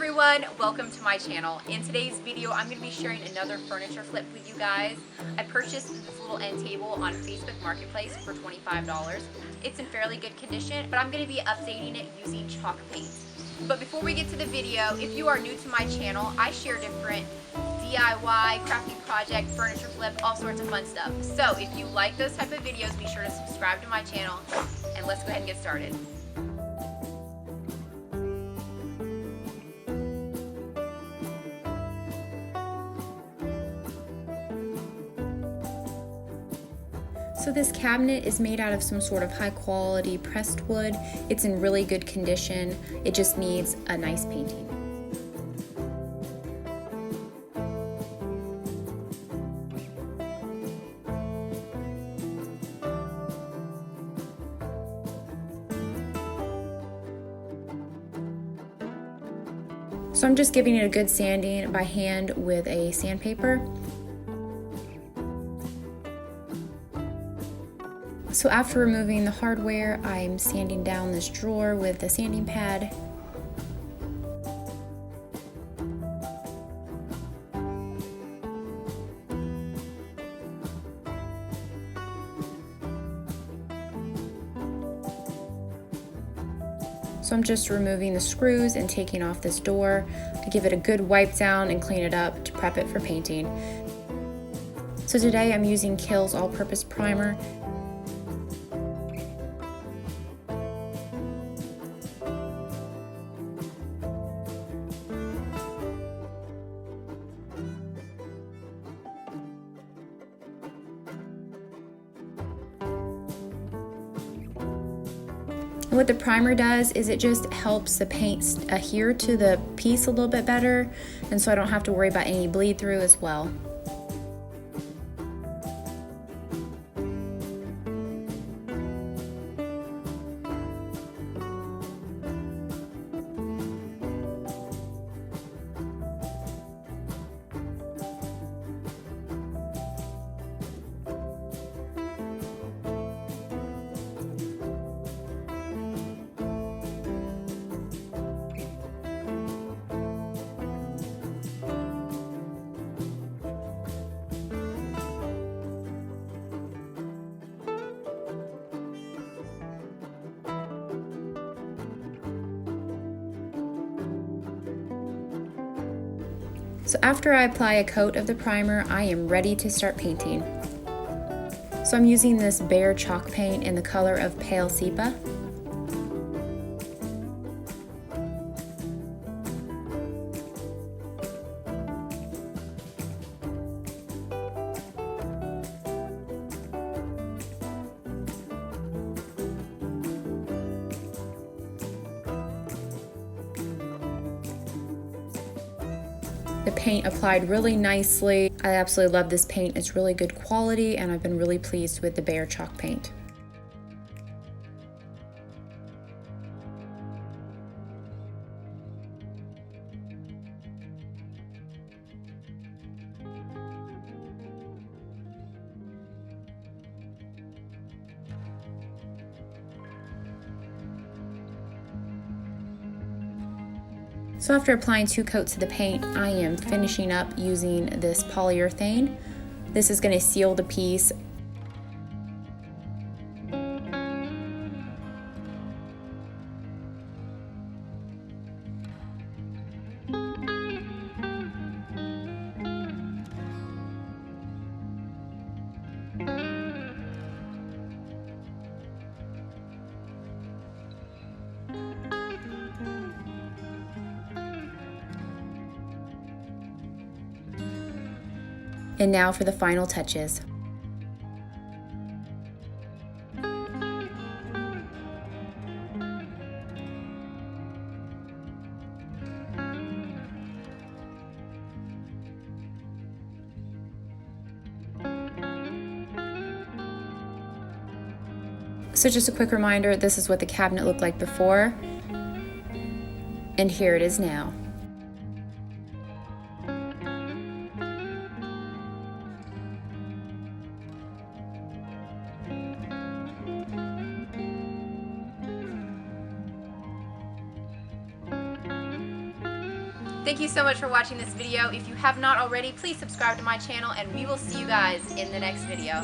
everyone, welcome to my channel. In today's video, I'm going to be sharing another furniture flip with you guys. I purchased this little end table on Facebook Marketplace for $25. It's in fairly good condition, but I'm going to be updating it using chalk paint. But before we get to the video, if you are new to my channel, I share different DIY, crafting project, furniture flip, all sorts of fun stuff. So if you like those type of videos, be sure to subscribe to my channel, and let's go ahead and get started. So this cabinet is made out of some sort of high quality pressed wood. It's in really good condition. It just needs a nice painting. So I'm just giving it a good sanding by hand with a sandpaper. So after removing the hardware, I'm sanding down this drawer with the sanding pad. So I'm just removing the screws and taking off this door. I give it a good wipe down and clean it up to prep it for painting. So today I'm using Kiehl's all-purpose primer. And what the primer does is it just helps the paint adhere to the piece a little bit better, and so I don't have to worry about any bleed through as well. So after I apply a coat of the primer, I am ready to start painting. So I'm using this Behr chalk paint in the color of Pale Sepia. The paint applied really nicely. I absolutely love this paint. It's really good quality, and I've been really pleased with the Behr chalk paint. So after applying 2 coats of the paint, I am finishing up using this polyurethane. This is going to seal the piece. And now for the final touches. So just a quick reminder, this is what the cabinet looked like before, and here it is now. Thank you so much for watching this video. If you have not already, please subscribe to my channel, and we will see you guys in the next video.